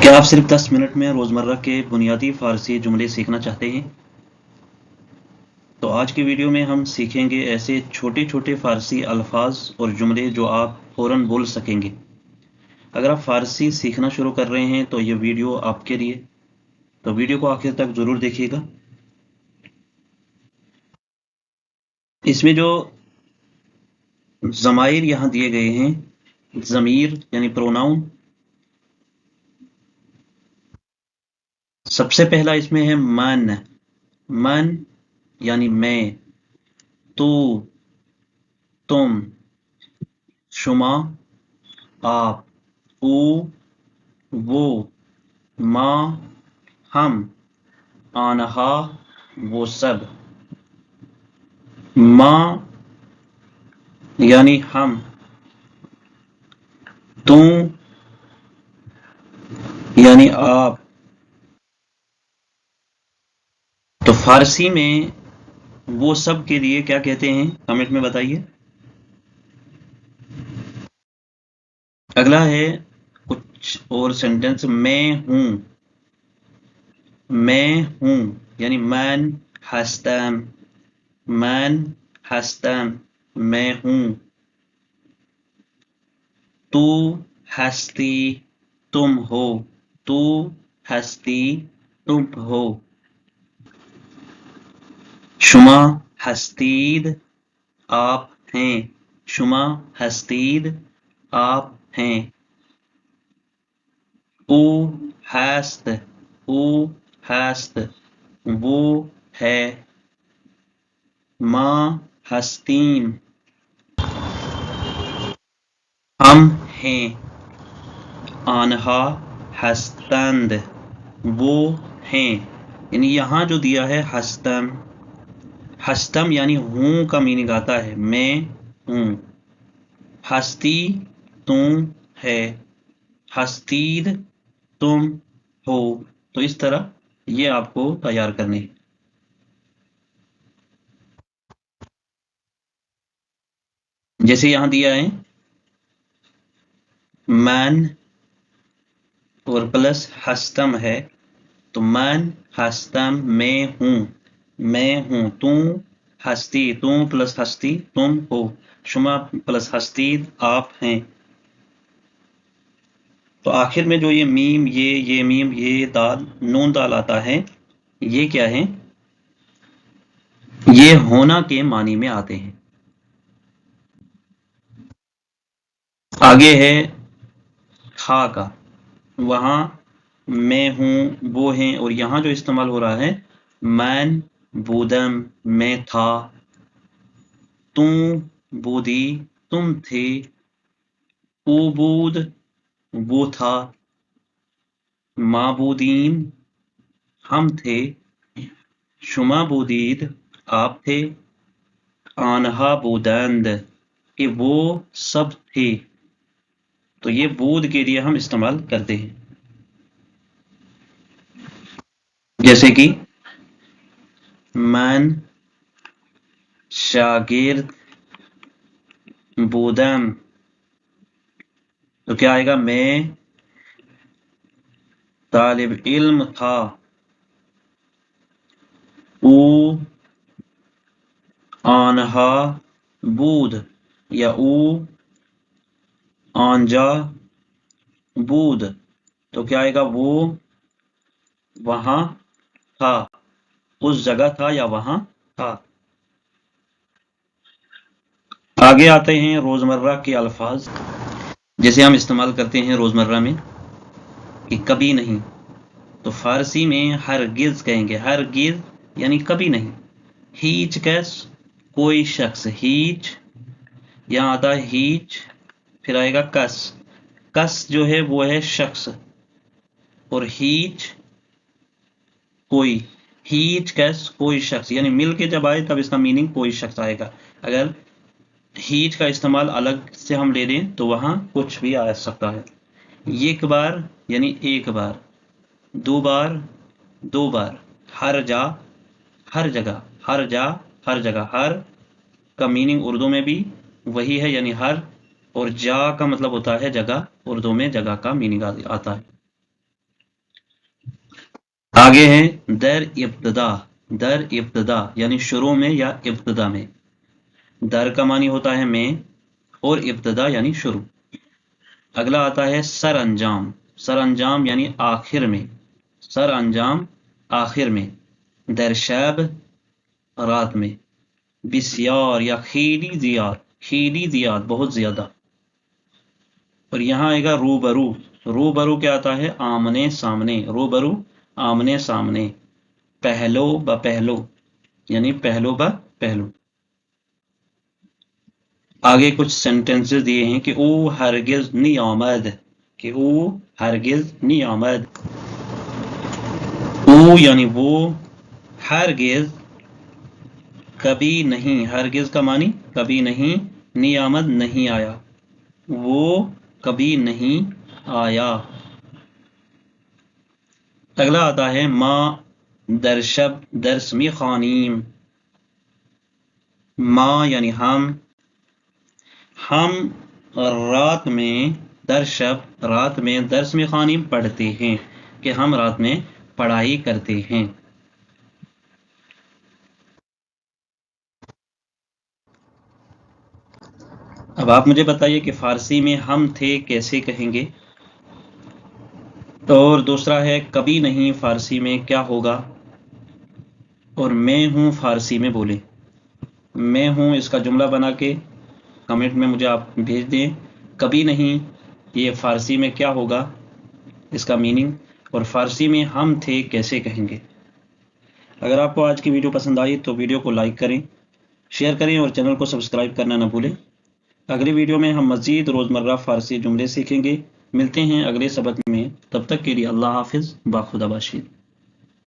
क्या आप सिर्फ 10 मिनट में रोज़मर्रा के बुनियादी फ़ारसी जुमले सीखना चाहते हैं? तो आज की वीडियो में हम सीखेंगे ऐसे छोटे-छोटे फ़ारसी अल्फाज और जुमले जो आप फ़ौरन बोल सकेंगे। अगर आप फ़ारसी सीखना शुरू कर रहे हैं तो ये वीडियो आपके लिए, तो वीडियो को आखिर तक ज़रूर देखिएगा। इसमें जो ज़माइर यहाँ दिए गए हैं, ज़मीर यानी प्रोनाउन, सबसे पहला इसमें है मन। मन यानी मैं, तू, तुम, शुमा, आप, ऊ, वो, माँ, हम, आनहा, वो सब। माँ यानी हम, तू यानी आप। तो फारसी में वो सब के लिए क्या कहते हैं, कमेंट में बताइए। अगला है कुछ और सेंटेंस, मैं हूं। मैं हूं यानी मैन हस्तम, मैन हस्तम, मैं हूं। तू हस्ती, तुम हो, तू हस्ती, तुम हो। शुमा हस्तीद, आप हैं, शुमा हस्तीद, आप हैं। ऊ हस्त, ऊ हस्त, वो है। माँ हस्तीम, हम हैं। आनहा हस्तंद, वो हैं। यानी यहाँ जो दिया है हस्तम, हस्तम यानी हूं का मीनिंग आता है, मैं हूं। हस्ती तुम है, हस्तीद तुम हो। तो इस तरह ये आपको तैयार करने हैं। जैसे यहां दिया है मैन और प्लस हस्तम है, तो मैन हस्तम मैं हूं, मैं हूं। तू हस्ती, तू प्लस हस्ती तुम हो। शुमा प्लस हस्तीद आप हैं। तो आखिर में जो ये मीम, ये मीम, ये दाल, नून दाल आता है, ये क्या है? ये होना के मानी में आते हैं। आगे है था का, वहां मैं हूं, वो हैं, और यहां जो इस्तेमाल हो रहा है मैन बूदम, मैं था। तू बूदी, तुम थे। उबूद, वो था। माबूदीन, हम थे। शुमा बूदीद, आप थे। आनहा बूदंद, कि वो सब थे। तो ये बूद के लिए हम इस्तेमाल करते हैं। जैसे कि मैं शागिर्द बूदम, तो क्या आएगा? मैं तालिब इल्म था। ऊ आनहा बूद, या ऊ आंजा बूद, तो क्या आएगा? वो वहां था, उस जगह था या वहां था। आगे आते हैं रोजमर्रा के अल्फाज। जैसे हम इस्तेमाल करते हैं रोजमर्रा में कि कभी नहीं, तो फारसी में हरगिज कहेंगे, हरगिज यानी कभी नहीं। हीच कैस, कोई शख्स, हीच, यहाँ आता है हीच, फिर आएगा कस। कस जो है वो है शख्स, और हीच कोई। हीच कैस कोई शख्स, यानी मिल के जब आए तब इसका मीनिंग कोई शख्स आएगा। अगर हीच का इस्तेमाल अलग से हम ले लें तो वहां कुछ भी आ सकता है। एक बार यानी एक बार, दो बार, दो बार। हर जा, हर जगह, हर जा, हर जगह। हर का मीनिंग उर्दू में भी वही है, यानी हर, और जा का मतलब होता है जगह। उर्दू में जगह का मीनिंग आता है। آگے ہے در ابتدا. در ابتدا یعنی شروع میں یا ابتدا میں. در کا معنی ہوتا ہے میں اور ابتدا یعنی شروع. اگلا آتا ہے سر انجام. سر انجام یعنی آخر میں. سر انجام آخر میں. در شب رات میں. بسیار یا خیلی زیاد. خیلی زیاد بہت زیادہ. اور یہاں آئے گا روبرو. روبرو کیا آتا ہے؟ آمنے سامنے. روبرو آمنے سامنے. پہلو با پہلو یعنی پہلو با پہلو. آگے کچھ سینٹنسز دیے ہیں کہ او ہرگز نہیں آمد. کہ او ہرگز نہیں آمد. او یعنی وہ، ہرگز کبھی نہیں. ہرگز کا معنی کبھی نہیں. نہیں آمد نہیں آیا. وہ کبھی نہیں آیا. اگلا آتا ہے ما در شب درس می خوانیم. ما یعنی ہم رات میں در شب رات میں درس میں خوانیم پڑھتے ہیں. کہ ہم رات میں پڑھائی کرتے ہیں. اب آپ مجھے بتائیے کہ فارسی میں ہم تھے کیسے کہیں گے. اور دوسرا ہے کبھی نہیں فارسی میں کیا ہوگا. اور میں ہوں فارسی میں بولیں. میں ہوں اس کا جملہ بنا کے کمنٹ میں مجھے آپ بھیج دیں. کبھی نہیں یہ فارسی میں کیا ہوگا، اس کا میننگ. اور فارسی میں ہم تھے کیسے کہیں گے. اگر آپ کو آج کی ویڈیو پسند آئی تو ویڈیو کو لائک کریں، شیئر کریں اور چینل کو سبسکرائب کرنا نہ بھولیں. اگلی ویڈیو میں ہم مزید روزمرہ فارسی جملے سیکھیں گے. ملتے ہیں اگلے سبق میں. تب تک کے لیے اللہ حافظ. باخدا باشید.